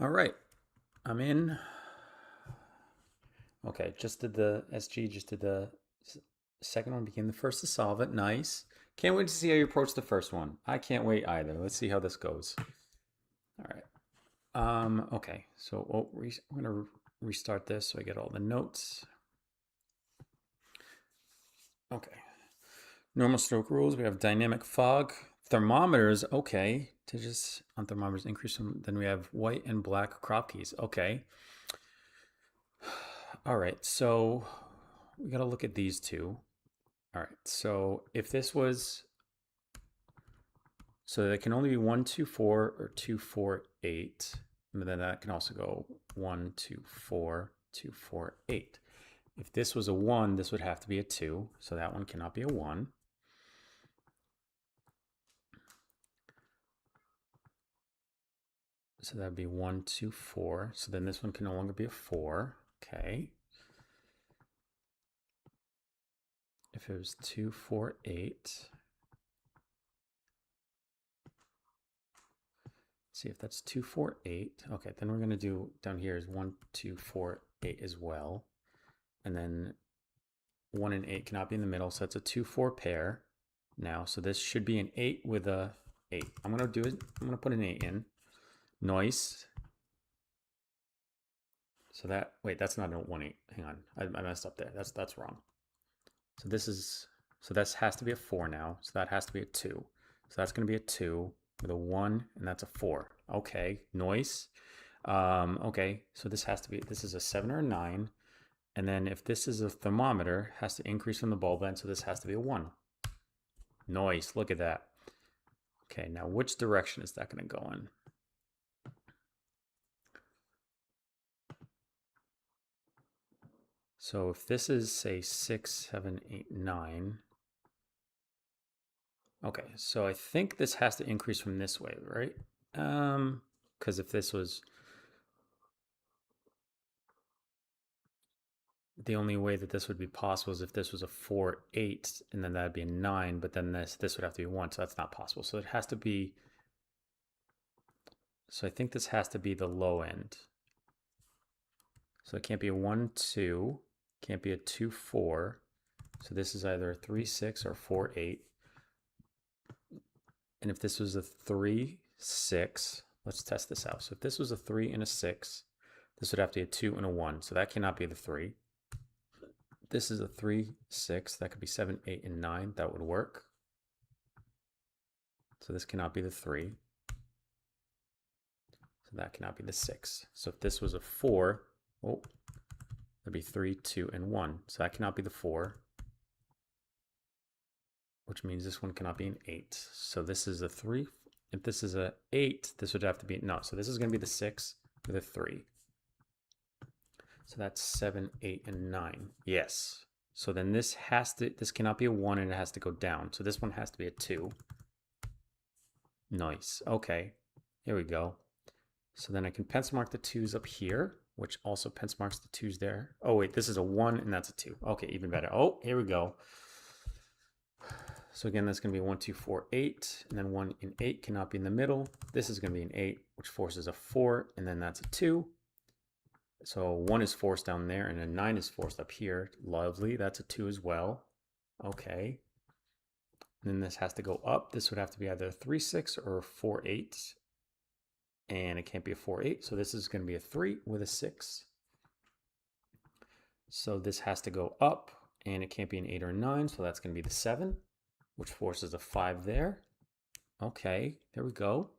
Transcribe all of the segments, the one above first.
All right, I'm in. Okay, just did the SG, just did the second one, became the first to solve it. Nice. Can't wait to see how you approach the first one. I can't wait either. Let's see how this goes. All right. Okay, so I'm gonna restart this so I get all the notes. Okay. Normal stroke rules. We have dynamic fog. Thermometers, okay. To just on thermometers increase them. Then we have white and black crop keys. Okay. All right, so we got to look at these two. All right, so if this was, so there can only be 124 or 248, but then that can also go 124, 248. If this was a 1, this would have to be a 2, so that one cannot be a 1. So that'd be 1, 2, 4. So then this one can no longer be a 4. Okay. If it was 2, 4, 8. See if that's 2, 4, 8. Okay, then we're going to do down here is 1, 2, 4, 8 as well. And then 1 and 8 cannot be in the middle, so it's a 2, 4 pair now. So this should be an 8 with a 8. I'm going to do it. I'm going to put an 8 in. Nice. So that, wait, that's not a 1, 8. Hang on. I messed up there. That's wrong. So this has to be a 4 now. So that has to be a 2. So that's going to be a 2 with a 1, and that's a 4. Okay, nice. Okay, so this is a 7 or a 9. And then if this is a thermometer, it has to increase from the bulb end, so this has to be a 1. Nice, look at that. Okay, now which direction is that going to go in? So if this is, say, 6, 7, 8, 9. Okay, so I think this has to increase from this way, right? Because if this was, the only way that this would be possible is if this was a 4, 8, and then that'd be a 9, but then this would have to be 1, so that's not possible. So it has to be, so I think this has to be the low end. So it can't be a 1, 2, can't be a 2, 4. So this is either a 3, 6 or 4, 8. And if this was a 3, 6, let's test this out. So if this was a 3 and a 6, this would have to be a 2 and a 1. So that cannot be the 3. This is a 3, 6. That could be 7, 8, and 9. That would work. So this cannot be the 3. So that cannot be the 6. So if this was a 4, oh, that'd be 3, 2, and 1. So that cannot be the 4, which means this one cannot be an 8. So this is a 3. If this is a 8, this would have to be, no, so this is going to be the 6 with a 3. So that's 7, 8, and 9. Yes. So then this cannot be a 1 and it has to go down. So this one has to be a 2. Nice. Okay. Here we go. So then I can pencil mark the 2's up here, which also pencil marks the 2's there. Oh, wait, this is a 1 and that's a 2. Okay, even better. Oh, here we go. So again, that's going to be 1, 2, 4, 8. And then 1 and 8 cannot be in the middle. This is going to be an 8, which forces a 4. And then that's a 2. So 1 is forced down there, and a 9 is forced up here. Lovely. That's a 2 as well. Okay. And then this has to go up. This would have to be either a 3, 6 or a 4, 8. And it can't be a 4, 8. So this is going to be a 3 with a 6. So this has to go up, and it can't be an 8 or a 9. So that's going to be the 7, which forces a 5 there. Okay, there we go.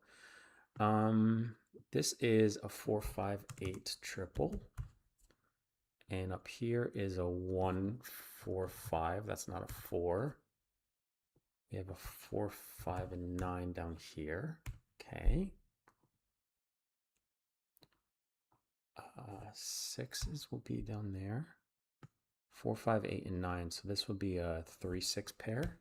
This is a 4, 5, 8 triple. And up here is a 1, 4, 5. That's not a 4. We have a 4, 5, and 9 down here. Okay. 6s will be down there. 4, 5, 8, and 9. So this would be a 3, 6 pair,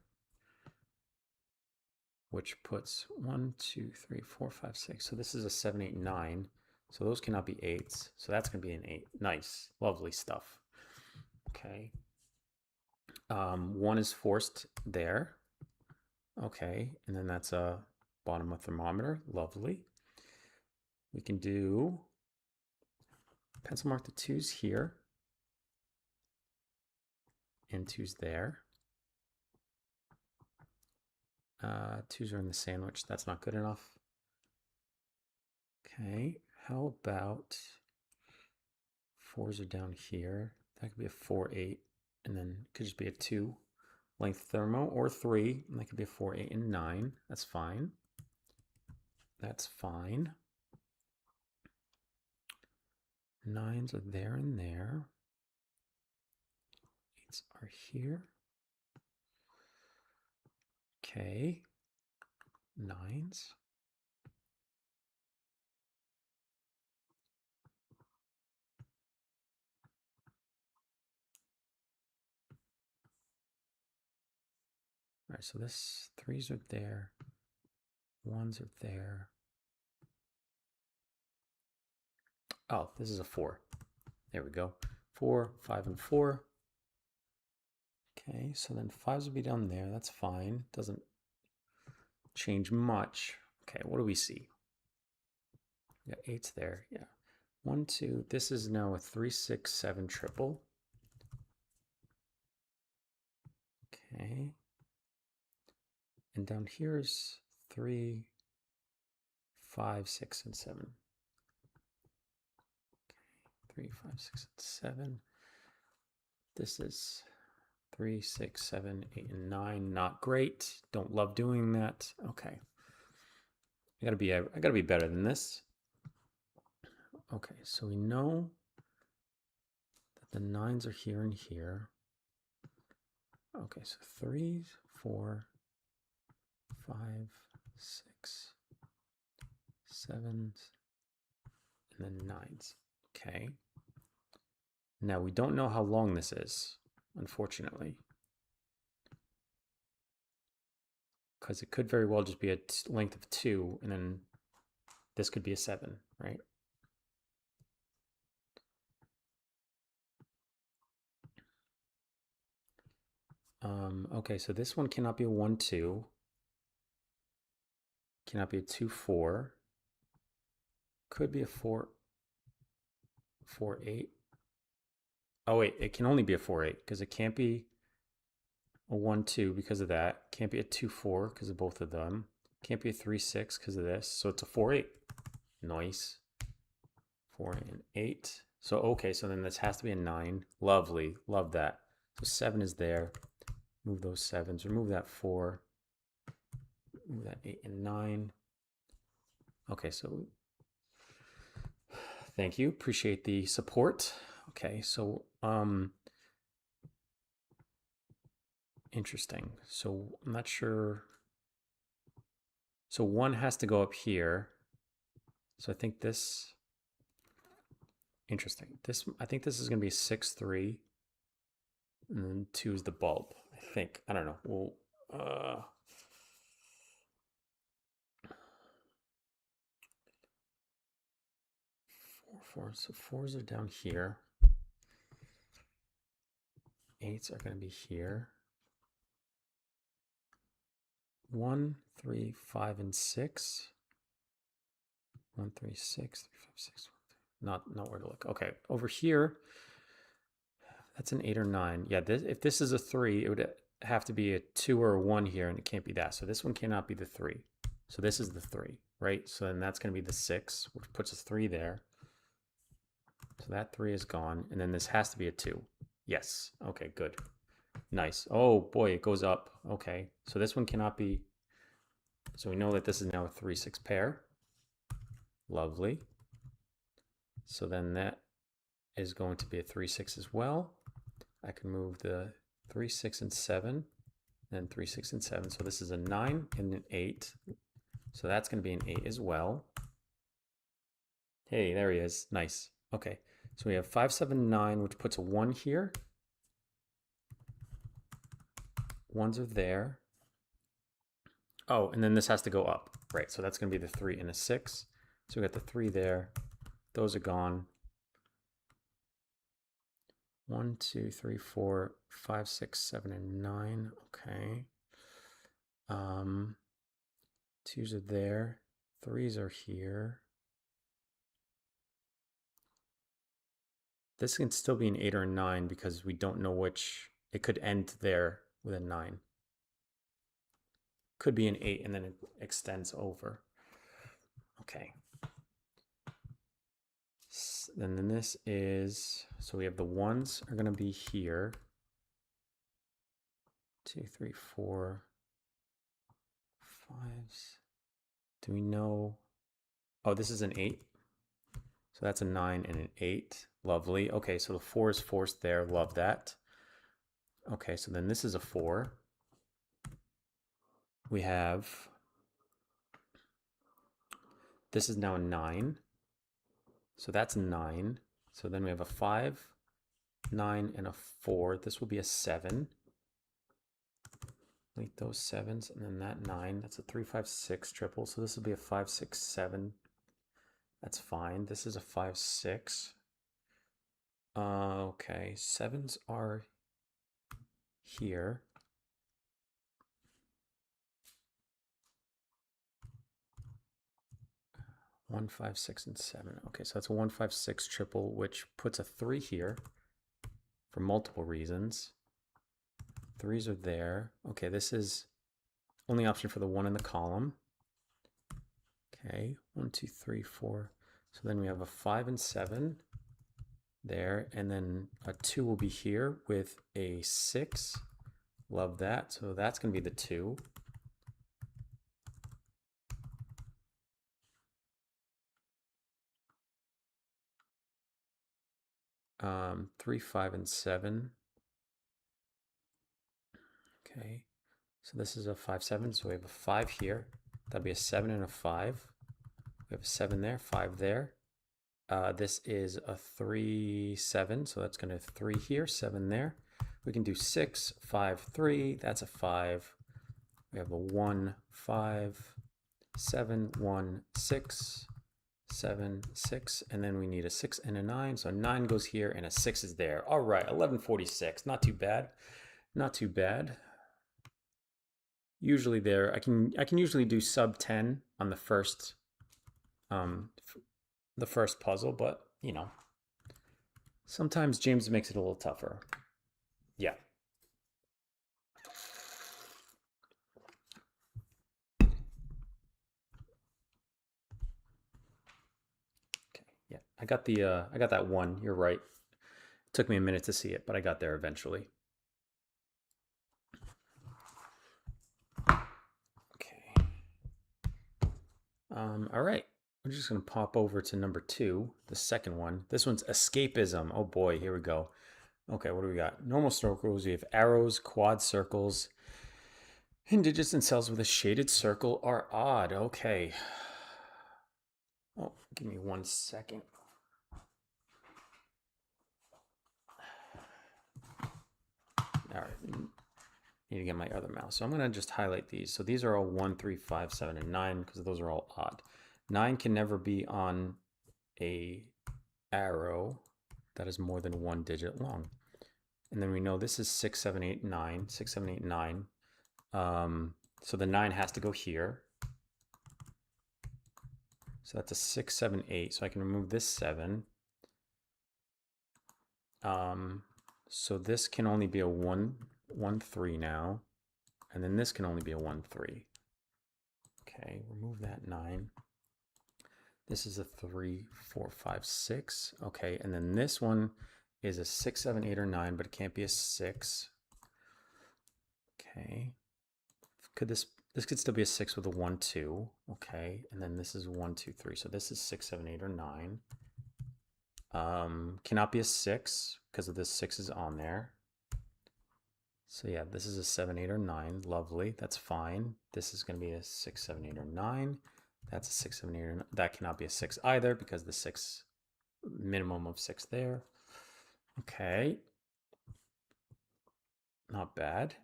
which puts 1, 2, 3, 4, 5, 6. So this is a 7, 8, 9. So those cannot be 8s. So that's going to be an 8. Nice. Lovely stuff. Okay. 1 is forced there. Okay. And then that's a bottom of thermometer. Lovely. We can do Pencil mark the 2's here. And 2's there. 2's are in the sandwich. That's not good enough. Okay, how about 4's are down here? That could be a 4, 8, and then it could just be a 2 length thermo, or 3, and that could be a 4, 8, and 9. That's fine. That's fine. 9's are there and there. 8's are here. Okay. 9's. All right, so this 3's are there. 1's are there. Oh, this is a 4. There we go. 4, 5, and 4. Okay, so then 5's would be down there. That's fine. Doesn't change much. Okay, what do we see? We got 8's there. Yeah. 1, 2. This is now a 3, 6, 7 triple. Okay. And down here is 3, 5, 6, and 7. Okay. 3, 5, 6, and 7. This is 3, 6, 7, 8, and 9. Not great. Don't love doing that. Okay. I gotta be better than this. Okay, so we know that the 9's are here and here. Okay, so 3, 4, 5, 6, 7, and then 9's. Okay. Now we don't know how long this is, unfortunately, because it could very well just be a length of 2, and then this could be a 7, right? Okay, so this one cannot be a 1, 2. Cannot be a 2, 4. Could be a 4, 4, 8. Oh wait, it can only be a 4, 8 because it can't be a 1, 2 because of that. Can't be a 2, 4 because of both of them. Can't be a 3, 6 because of this. So it's a 4, 8. Nice. 4 and 8. So okay, so then this has to be a 9. Lovely. Love that. So 7 is there. Move those 7s. Remove that 4. Move that 8 and 9. Okay, so thank you. Appreciate the support. Okay, so interesting. So I'm not sure. So 1 has to go up here. So I think this, interesting. I think this is going to be 6, 3. And then 2 is the bulb, I think. I don't know. Well, 4, 4. So 4's are down here. 8's are going to be here. 1, 3, 5, and 6. 1, 3, 6, 3, 5, 6. Not where to look. Okay, over here, that's an 8 or 9. Yeah, if this is a 3, it would have to be a 2 or a 1 here, and it can't be that. So this one cannot be the 3. So this is the 3, right? So then that's going to be the 6, which puts a 3 there. So that 3 is gone, and then this has to be a 2. Yes. Okay, good. Nice. Oh boy, it goes up. Okay, so this one cannot be. So we know that this is now a 3, 6 pair. Lovely. So then that is going to be a 3, 6 as well. I can move the 3, 6, and 7, and 3, 6, and 7. So this is a 9 and an 8. So that's going to be an 8 as well. Hey, there he is. Nice. Okay, so we have 5, 7, 9, which puts a 1 here. 1's are there. Oh, and then this has to go up. Right, so that's going to be the 3 and a 6. So we got the 3 there. Those are gone. 1, 2, 3, 4, 5, 6, 7, and 9. Okay. 2's are there. 3's are here. This can still be an 8 or a 9 because we don't know which. It could end there with a 9. Could be an 8 and then it extends over. Okay. And then this is, so we have the 1s are going to be here. 2, 3, 4, 5s. Do we know? Oh, this is an 8. So that's a 9 and an 8. Lovely. Okay, so the 4 is forced there. Love that. Okay, so then this is a 4. We have, this is now a 9. So that's 9. So then we have a 5, 9, and a 4. This will be a 7. Delete those 7s, and then that 9. That's a 3, 5, 6 triple. So this will be a 5, 6, 7. That's fine. This is a 5, 6. Okay, 7s are here. 1, 5, 6, and 7. Okay, so that's a 1, 5, 6 triple, which puts a 3 here for multiple reasons. 3s are there. Okay, this is only option for the 1 in the column. Okay, 1, 2, 3, 4. So then we have a 5 and 7 there, and then a 2 will be here with a 6. Love that. So that's going to be the 2. Um, 3, 5, and 7. Okay, so this is a 5, 7. So we have a 5 here. That'll be a 7 and a 5. We have a 7 there, 5 there. This is a 3, 7. So that's going to 3 here, 7 there. We can do 6, 5, 3. That's a 5. We have a 1, 5, 7, 1, 6, 7, 6. And then we need a 6 and a 9. So 9 goes here and a 6 is there. All right, 1146. Not too bad. Not too bad. Usually there, I can usually do sub 10 on the first puzzle, but you know, sometimes James makes it a little tougher. Yeah. Okay. Yeah, I got that 1. You're right. It took me a minute to see it, but I got there eventually. Okay. All right. I'm just going to pop over to number 2, the second one. This one's escapism. Oh boy, here we go. Okay, what do we got? Normal circles, we have arrows, quad circles, and digits and cells with a shaded circle are odd. Okay. Oh, give me 1 second. All right, need to get my other mouse. So I'm going to just highlight these. So these are all 1, 3, 5, 7, and 9 because those are all odd. 9 can never be on a arrow that is more than 1 digit long. And then we know this is 6, 7, 8, 9. 6, 7, 8, 9. So the 9 has to go here. So that's a 6, 7, 8. So I can remove this 7. So this can only be a 1, 1, 3 now. And then this can only be a 1, 3. Okay, remove that 9. This is a 3, 4, 5, 6. Okay, and then this one is a 6, 7, 8, or 9, but it can't be a 6. Okay. Could this could still be a 6 with a 1, 2. Okay, and then this is 1, 2, 3. So this is 6, 7, 8, or 9. Cannot be a 6 because of this 6 is on there. So yeah, this is a 7, 8, or 9. Lovely. That's fine. This is going to be a 6, 7, 8, or 9. That's a 6, 7, 8, or 9. That cannot be a 6 either because the 6, minimum of 6 there. Okay. Not bad.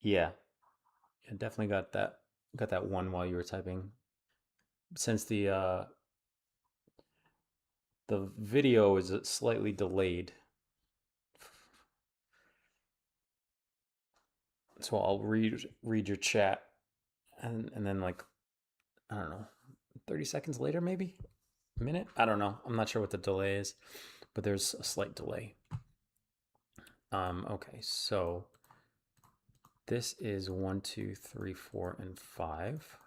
Yeah. I definitely got that 1 while you were typing. Since the video is slightly delayed, so I'll read your chat, and then like, I don't know, 30 seconds later maybe. minute? I don't know. I'm not sure what the delay is, but there's a slight delay. Okay, so this is 1, 2, 3, 4, and 5.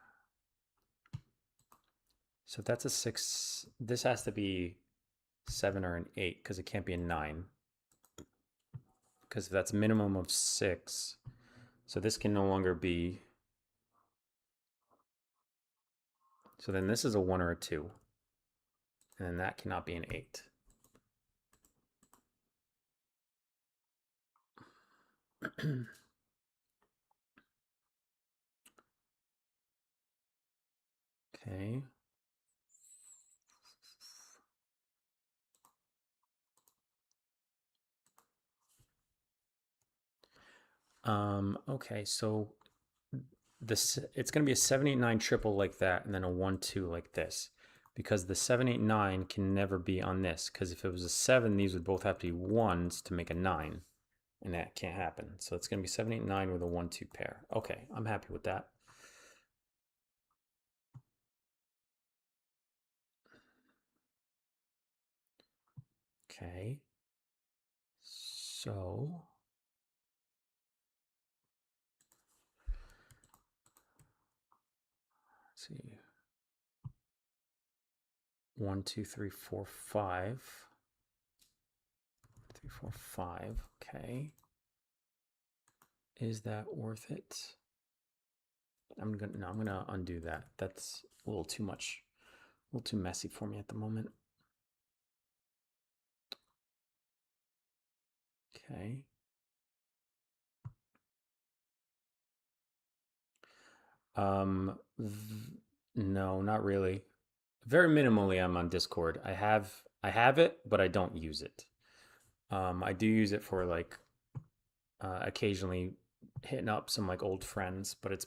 So if that's a 6, this has to be 7 or an 8 because it can't be a 9. Because if that's minimum of 6, so this can no longer be. So then this is a 1 or a 2. And then that cannot be an 8. Okay. Okay, so this it's going to be a 789 triple like that and then a 1-2 like this. Because the 789 can never be on this, because if it was a 7, these would both have to be 1s to make a 9. And that can't happen. So it's going to be 789 with a 1-2 pair. Okay, I'm happy with that. Okay. So let's see. 1, 2, 3, 4, 5. 3, 4, 5. Okay. Is that worth it? I'm gonna undo that. That's a little too much, a little too messy for me at the moment. Okay. No, not really. Very minimally, I'm on Discord. I have it, but I don't use it. I do use it for like occasionally hitting up some like old friends, but it's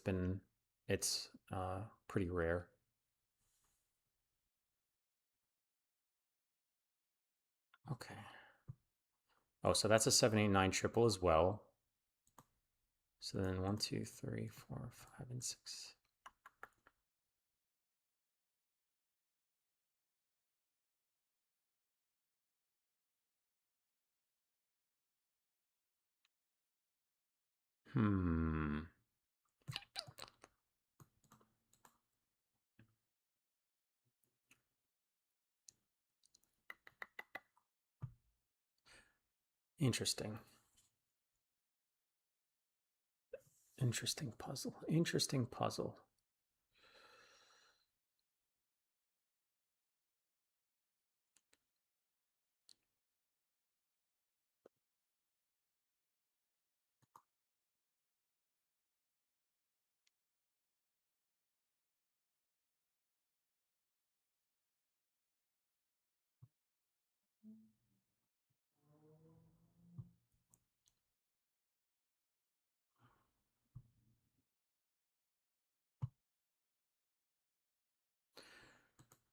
pretty rare. Okay. Oh, so that's a 789 triple as well. So then 1, 2, 3, 4, 5, and 6. Hmm. Interesting. Interesting puzzle. Interesting puzzle.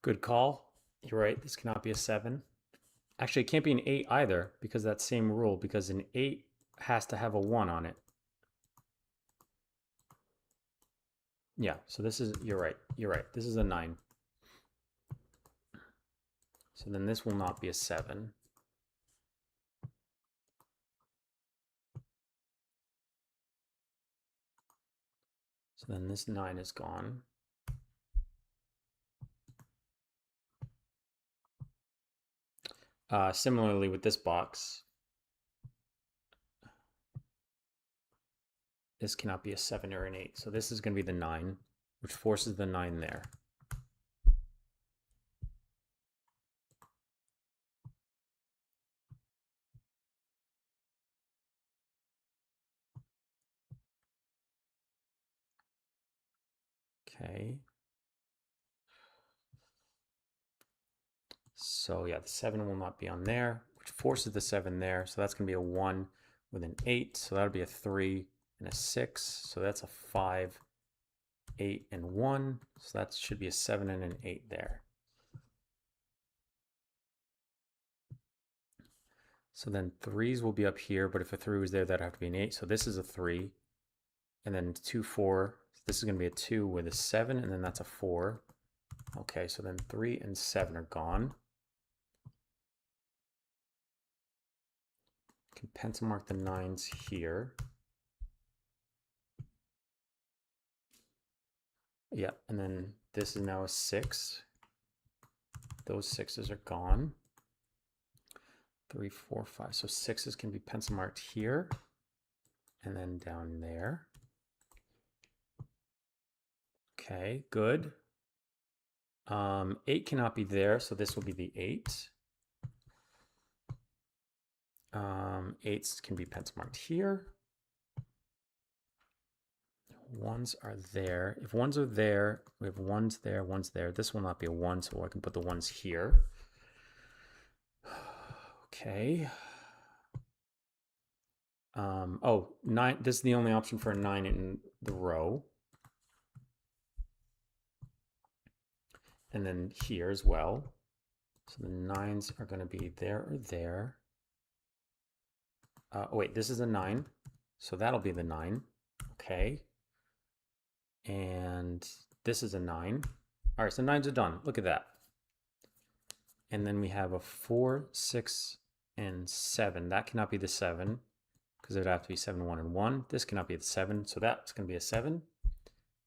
Good call. You're right. This cannot be a 7. Actually, it can't be an 8 either because that same rule, because an 8 has to have a 1 on it. Yeah, so this is, you're right. You're right. This is a 9. So then this will not be a 7. So then this 9 is gone. Similarly with this box, this cannot be a 7 or an 8. So this is going to be the 9, which forces the 9 there. Okay. So yeah, the 7 will not be on there, which forces the 7 there. So that's going to be a 1 with an 8. So that'll be a 3 and a 6. So that's a 5, 8, and 1. So that should be a 7 and an 8 there. So then 3s will be up here, but if a 3 was there, that'd have to be an 8. So this is a 3. And then 2, 4. This is going to be a 2 with a 7, and then that's a 4. Okay, so then 3 and 7 are gone. Can pencil mark the 9s here. Yeah, and then this is now a 6. Those 6s are gone. 3, 4, 5. So 6s can be pencil marked here and then down there. Okay, good. 8 cannot be there, so this will be the 8. 8s can be pencil marked here. 1s are there. If 1s are there, we have 1s there, 1s there. This will not be a 1, so I can put the 1s here. Okay. Oh, 9. This is the only option for a 9 in the row. And then here as well. So the 9s are going to be there or there. Oh, wait, this is a 9. So that'll be the 9. Okay. And this is a 9. All right, so 9s are done. Look at that. And then we have a 4, 6, and 7. That cannot be the 7 because it would have to be 7, 1, and 1. This cannot be the 7, so that's going to be a 7.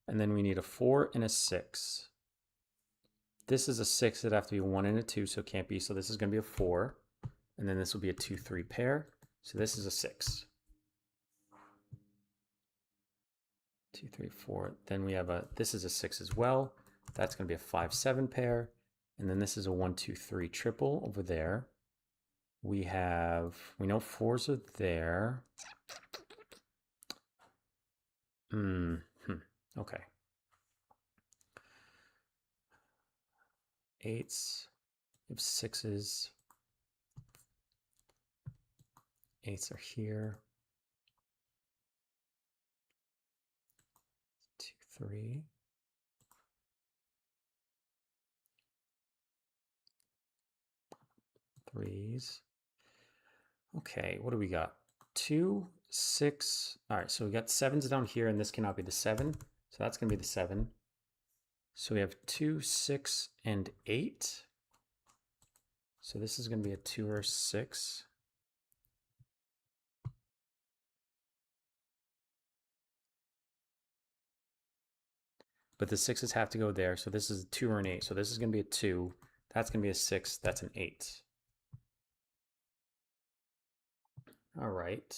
And then we need a 4 and a 6. This is a 6. It'd have to be a 1 and a 2, so it can't be. So this is going to be a 4. And then this will be a 2, 3 pair. So this is a 6. 2, 3, 4. Then we have this is a 6 as well. That's going to be a 5, 7 pair. And then this is a 1, 2, 3 triple over there. We know 4s are there. Okay. 8s. We have 6s. 8s are here. 2, 3. Threes. Okay, what do we got? 2, 6. All right, so we got 7s down here, and this cannot be the 7. So that's going to be the 7. So we have 2, 6, and 8. So this is going to be a 2 or 6. But the 6s have to go there. So this is a 2 or an 8. So this is going to be a 2. That's going to be a 6. That's an 8. All right.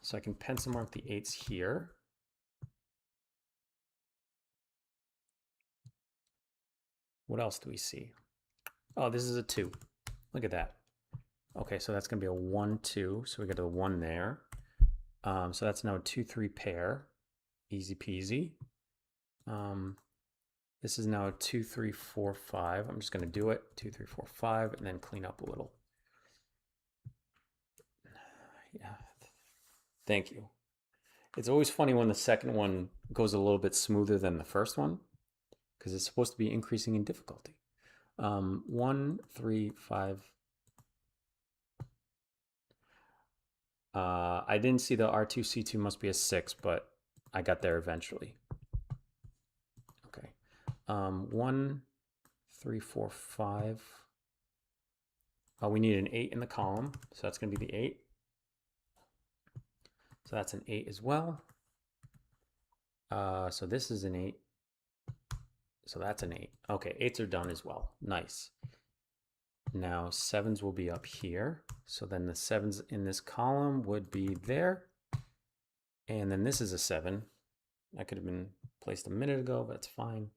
So I can pencil mark the 8s here. What else do we see? Oh, this is a 2. Look at that. Okay, so that's going to be a 1, 2. So we got a 1 there. So that's now a 2, 3 pair. Easy peasy. This is now a 2, 3, 4, 5. I'm just going to do it. 2, 3, 4, 5, and then clean up a little. Yeah. Thank you. It's always funny when the second one goes a little bit smoother than the first one because it's supposed to be increasing in difficulty. 1, 3, 5. I didn't see the R2, C2 must be a 6, but I got there eventually. Okay. 1, 3, 4, 5. Oh, we need an 8 in the column, so that's going to be the 8. So that's an 8 as well. So this is an 8. So that's an 8. Okay, 8s are done as well. Nice. Now 7s will be up here. So then the 7s in this column would be there. And then this is a 7. That could have been placed a minute ago, but it's fine.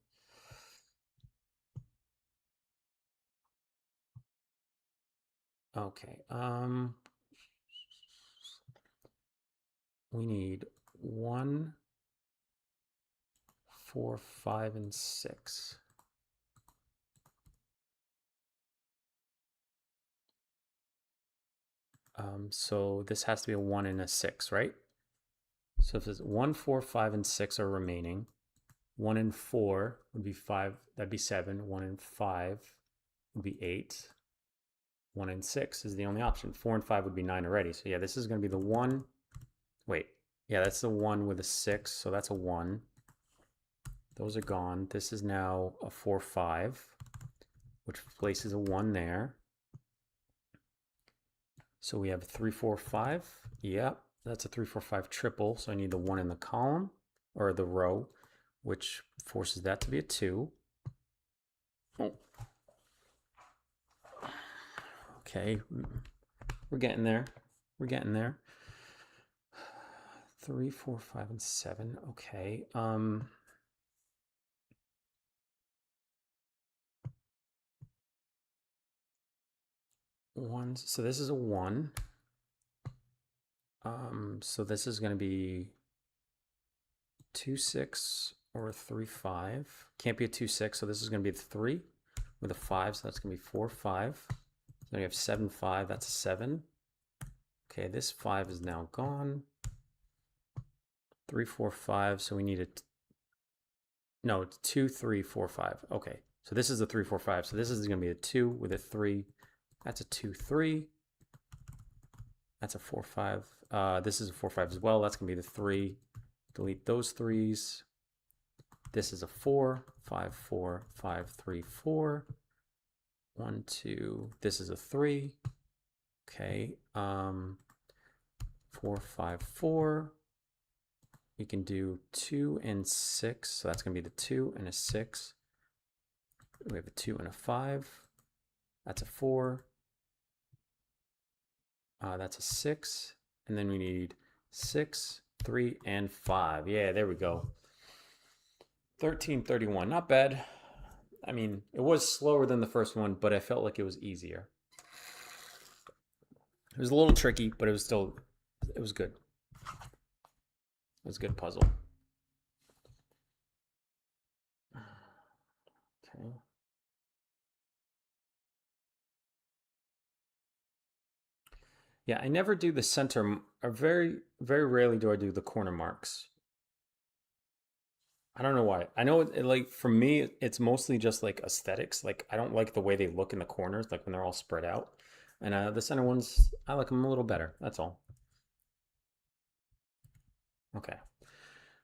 Okay. We need 1, 4, 5, and 6. So this has to be a 1 and a 6, right? So if it's 1, 4, 5, and 6 are remaining, 1 and 4 would be 5, that'd be 7. 1 and 5 would be 8. 1 and 6 is the only option. 4 and 5 would be 9 already. So yeah, this is going to be the 1. Wait, yeah, that's the 1 with a 6, so that's a 1. Those are gone. This is now a 4-5, which places a 1 there. So we have 3-4-5. Yep, that's a 3-4-5 triple. So I need the 1 in the column or the row, which forces that to be a 2. Oh. Okay, we're getting there. We're getting there. 3, 4, 5, and 7. Okay. Ones. So this is a 1. So this is going to be 2-6 or 3-5. Can't be a 2-6, so this is going to be a 3 with a 5, so that's going to be 4-5. Then we have 7-5, that's a 7. Okay, this 5 is now gone. 3-4-5, so we need a no, it's 2-3-4-5. Okay, so this is a 3-4-5, so this is going to be a 2 with a 3. That's a 2-3. That's a 4-5. This is a 4-5 as well. That's going to be the 3. Delete those 3s. This is a 4, 5, 4, 5, 3, 4. 1, 2. This is a 3. Okay. 4, 5, 4. We can do 2 and 6. So that's going to be the 2 and a 6. We have a 2 and a 5. That's a 4. That's a 6. And then we need 6, 3, and 5. Yeah, there we go. 1331. Not bad. I mean, it was slower than the first one, but I felt like it was easier. It was a little tricky, but it was still, it was good. It was a good puzzle. Okay. Yeah, I never do the center, or very, very rarely do I do the corner marks. I don't know why. I know like for me, it's mostly just like aesthetics. Like I don't like the way they look in the corners, like when they're all spread out. And the center ones, I like them a little better. That's all. Okay.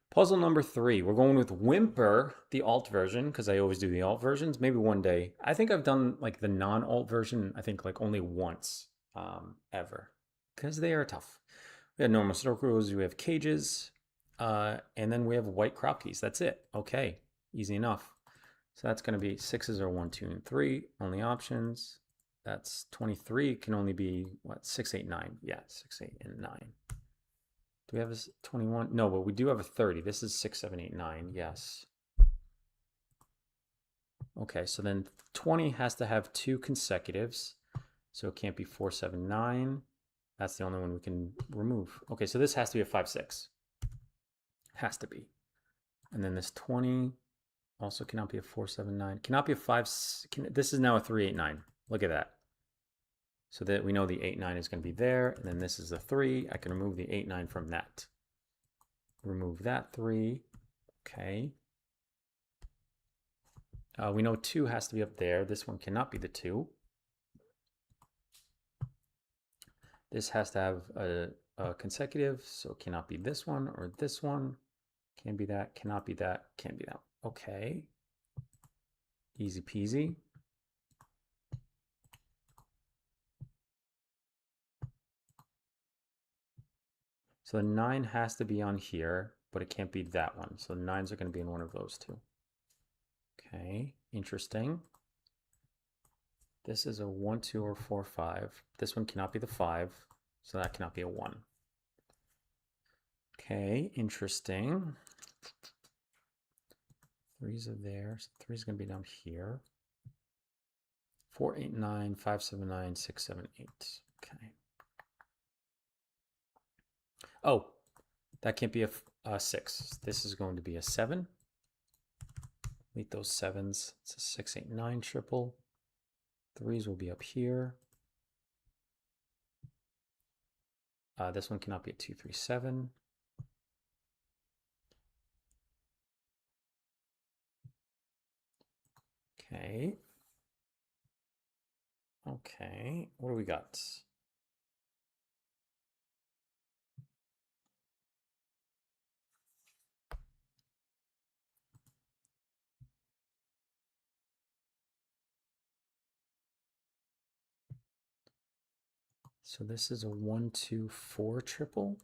Puzzle number 3. We're going with Whimper, the alt version, because I always do the alt versions. Maybe one day. I think I've done like the non-alt version, I think like only once ever, because they are tough. We have normal Sudokus, we have cages, and then we have white crop keys. That's it. Okay, easy enough. So that's going to be 6s are 1, 2, and 3. Only options. That's 23. Can only be what 6, 8, 9. Yeah, 6, 8, and 9. Do we have a 21? No, but we do have a 30. This is 6, 7, 8, 9. Yes. Okay, so then 20 has to have 2 consecutives. So it can't be 4, 7, 9. That's the only one we can remove. Okay, so this has to be a 5, 6. Has to be. And then this 20 also cannot be a 4, 7, 9. Cannot be a 5. This is now a 3, 8, 9. Look at that. So that we know the 8, 9 is going to be there. And then this is the 3. I can remove the 8, 9 from that. Remove that 3. Okay. We know 2 has to be up there. This one cannot be the 2. This has to have a consecutive, so it cannot be this one or this one. Can't be that, cannot be that, can't be that. Okay. Easy peasy. So the 9 has to be on here, but it can't be that one. So the 9s are going to be in one of those two. Okay, interesting. This is a 1, 2, or 4, 5. This one cannot be the 5, so that cannot be a 1. Okay, interesting. 3s are there. So 3 is going to be down here. 4, 8, 9, 5, 7, 9, 6, 7, 8. Okay. Oh, that can't be a 6. This is going to be a 7. Meet those 7s. It's a 6, 8, 9 triple. 3s will be up here. This one cannot be a 2, 3, 7. Okay. Okay. What do we got? So this is a 1, 2, 4 triple.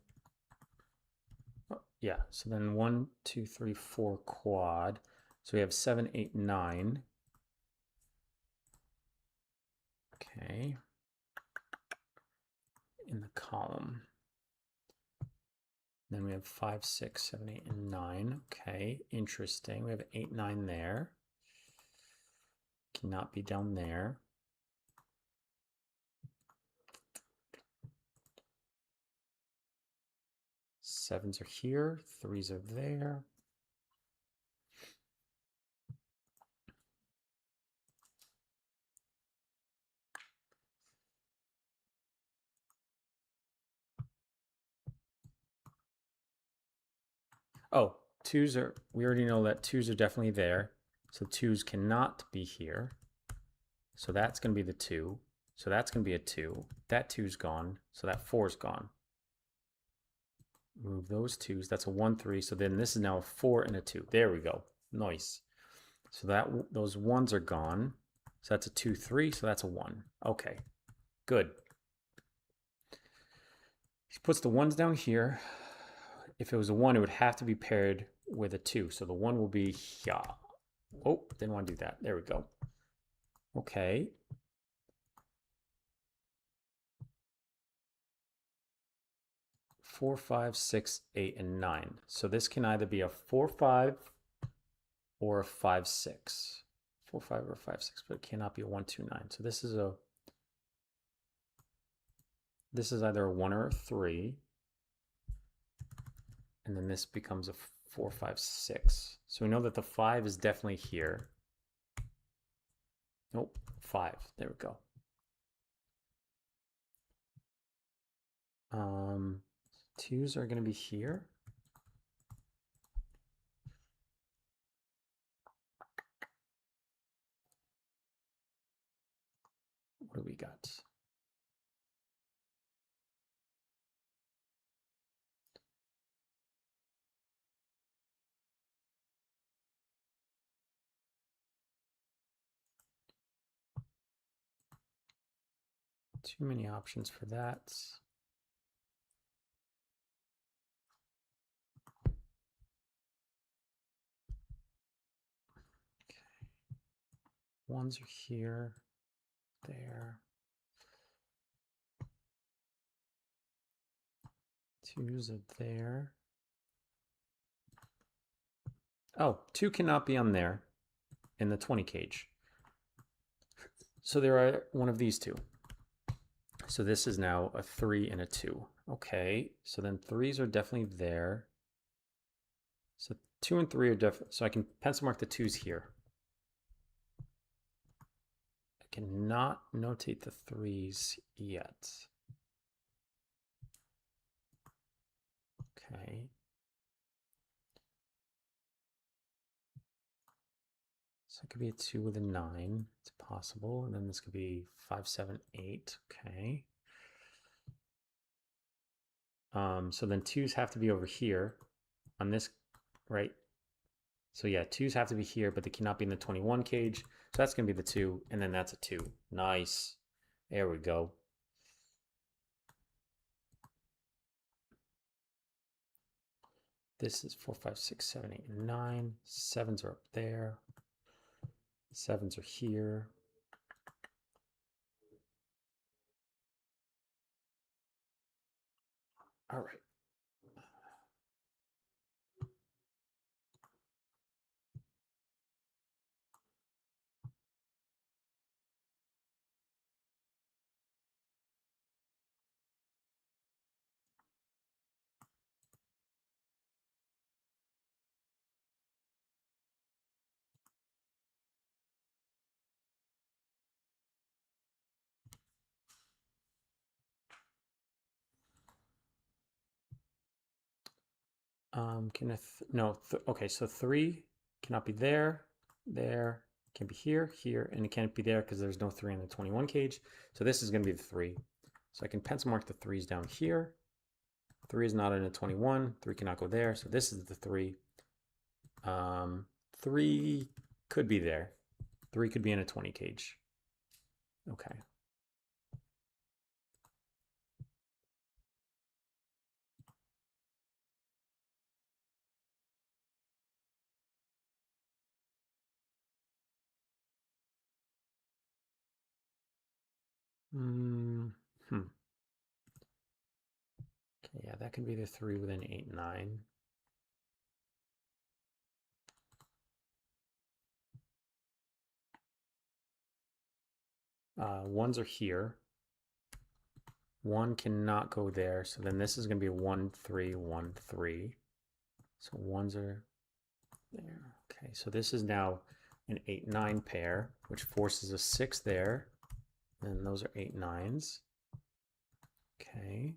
Oh, yeah, so then 1, 2, 3, 4 quad. So we have 7, 8, 9. Okay. In the column. Then we have 5, 6, 7, 8, and 9. Okay, interesting. We have 8, 9 there. Cannot be down there. Sevens are here, threes are there. Oh, twos are, we already know that twos are definitely there. So twos cannot be here. So that's going to be the 2. So that's going to be a 2. That 2's gone. So that 4's gone. Move those 2's. That's a 1, 3. So then this is now a 4 and a 2. There we go. Nice. So that those 1's are gone. So that's a 2, 3. So that's a 1. Okay. Good. He puts the 1's down here. If it was a 1, it would have to be paired with a 2. So the 1 will be here. Oh, didn't want to do that. There we go. Okay. Four, 5, 6, 8, and 9. So this can either be a 4, 5 or a 5, 6. 4, 5 or 5, 6, but it cannot be a 1, 2, 9. So this is either a 1 or a 3. And then this becomes a 4, 5, 6. So we know that the 5 is definitely here. Nope, 5. There we go. Twos are going to be here. What do we got? Too many options for that. Okay. 1's are here, there. 2's are there. Oh, 2 cannot be on there in the 20 cage. So there are one of these two. So this is now a 3 and a 2. Okay, so then 3's are definitely there. So 2 and 3 are definitely, so I can pencil mark the 2's here. I cannot notate the 3's yet. Okay. So it could be a 2 with a 9. It's possible. And then this could be 5, 7, 8. Okay. So then 2's have to be over here on this, right? So yeah, 2's have to be here, but they cannot be in the 21 cage. So that's going to be the 2, and then that's a 2. Nice. There we go. This is 4, 5, 6, 7, 8, and 9. 7's are up there. 7's are here. All right. Okay, so 3 cannot be there, can be here, here, and it can't be there because there's no 3 in the 21 cage. So this is going to be the 3. So I can pencil mark the 3's down here. 3 is not in a 21, 3 cannot go there, so this is the 3. 3 could be there. 3 could be in a 20 cage. Okay. Okay, yeah, that can be the 3 with an 8, 9. Ones are here. 1 cannot go there, so then this is going to be a 1, 3, 1, 3. So ones are there. Okay, so this is now an 8, 9 pair, which forces a 6 there. And those are 8, 9s. Okay.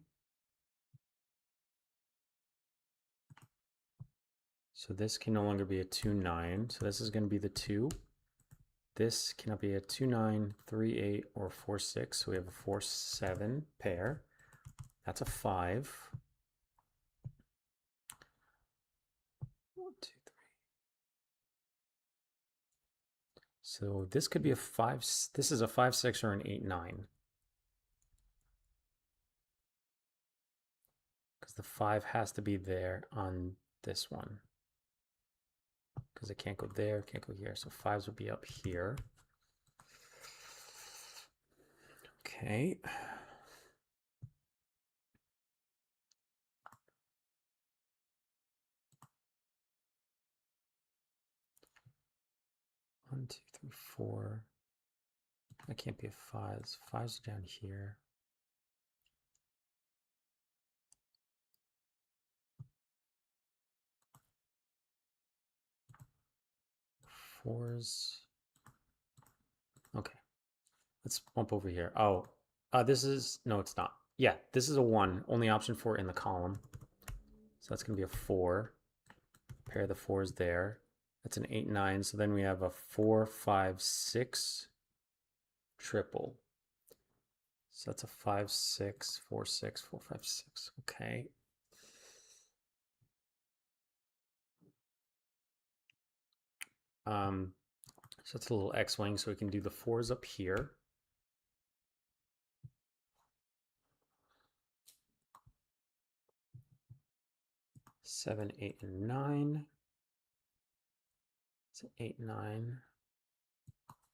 So this can no longer be a 2, 9. So this is going to be the 2. This cannot be a 2, 9, 3, 8, or 4, 6. So we have a 4, 7 pair. That's a 5. 1, 2, 3. So this could be a 5. This is a 5, 6, or an 8, 9. Because the 5 has to be there on this one. Because it can't go there, can't go here. So 5s would be up here. Okay. One, two, three, 4. That can't be a 5. 5's down here. Fours. Okay. Let's bump over here. Oh, this is, no, it's not. Yeah, this is a 1. Only option 4 in the column. So that's going to be a 4. Pair of the 4s there. That's an 8, 9. So then we have a 4, 5, 6 triple. So that's a 5, 6, 4, 6, 4, 5, 6. Okay. So it's a little X-wing, so we can do the 4s up here. Seven, 8, and 9. It's an 8, 9.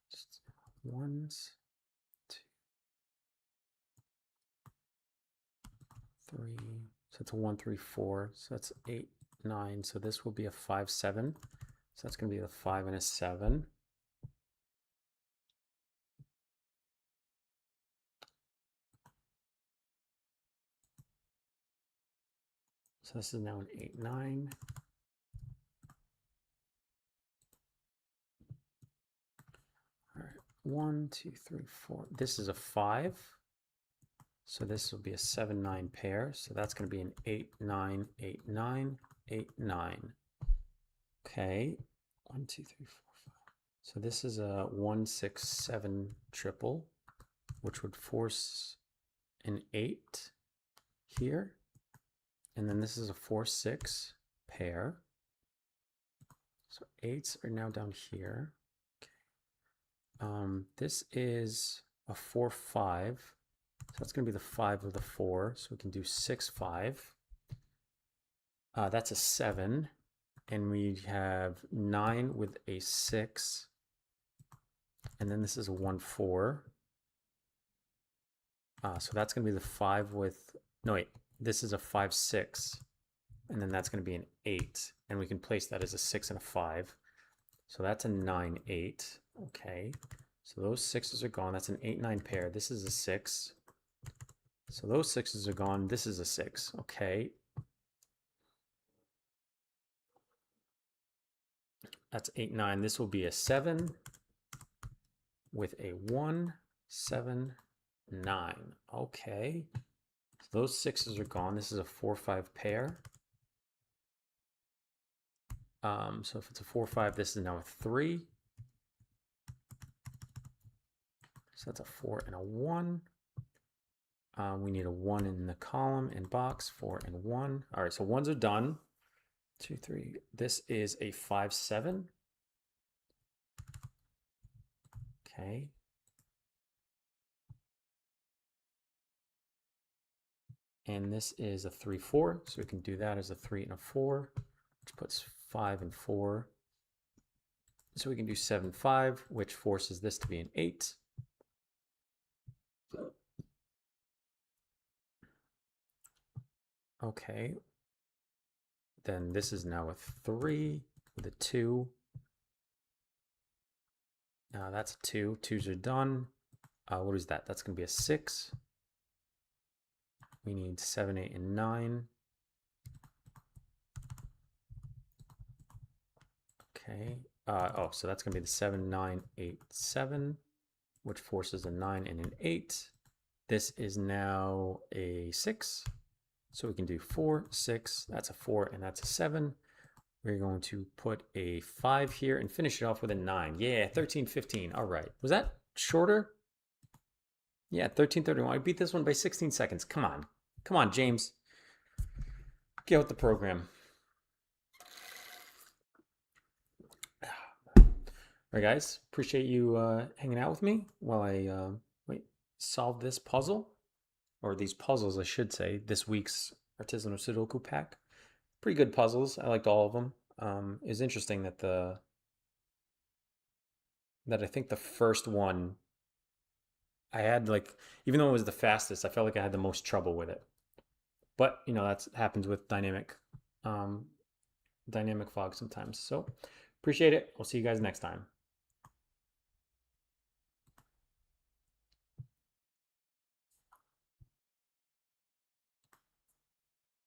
Just ones, 2, 3. So it's a 1, 3, 4. So that's 8, 9. So this will be a 5, 7. So that's going to be the 5 and a 7. So this is now an 8, 9. All right, 1, 2, 3, 4. This is a 5. So this will be a 7, 9 pair. So that's going to be an 8, 9, 8, 9, 8, 9. Okay, 1, 2, 3, 4, 5. So this is a 1, 6, 7 triple, which would force an 8 here. And then this is a 4, 6 pair. So 8s are now down here. Okay. This is a 4, 5. So that's going to be the 5 of the 4. So we can do 6, 5. That's a 7. And we have 9 with a 6. And then this is a 1, 4. So that's going to be the 5 with, no wait, this is a 5, 6. And then that's going to be an 8. And we can place that as a 6 and a 5. So that's a 9, 8. Okay. So those 6s are gone. That's an 8, 9 pair. This is a 6. So those 6s are gone. This is a 6. Okay. That's 8, 9. This will be a 7 with a 1, 7, 9. Okay. So those 6s are gone. This is a 4, 5 pair. So if it's a 4, 5, this is now a 3. So that's a 4 and a 1. We need a 1 in the column and box, 4 and 1. All right, so 1s are done. 2, 3. This is a 5, 7. Okay. And this is a 3, 4. So we can do that as a 3 and a 4, which puts 5 and 4. So we can do 7, 5, which forces this to be an 8. Okay. Then this is now a 3 with a 2. That's a 2. 2s are done. What is that? That's going to be a 6. We need 7, 8, and 9. Okay. So that's going to be the 7, 9, 8, 7, which forces a 9 and an 8. This is now a 6. So we can do 4, 6. That's a 4 and that's a 7. We're going to put a 5 here and finish it off with a 9. Yeah, 13, 15. All right. Was that shorter? Yeah, 13:31. I beat this one by 16 seconds. Come on. Come on, James. Get with the program. All right, guys. Appreciate you hanging out with me while I solve this puzzle. Or these puzzles, I should say. This week's Artisanal Sudoku pack. Pretty good puzzles. I liked all of them. It's interesting that I think the first one I had even though it was the fastest, I felt like I had the most trouble with it. But that happens with dynamic fog sometimes. So appreciate it. We'll see you guys next time.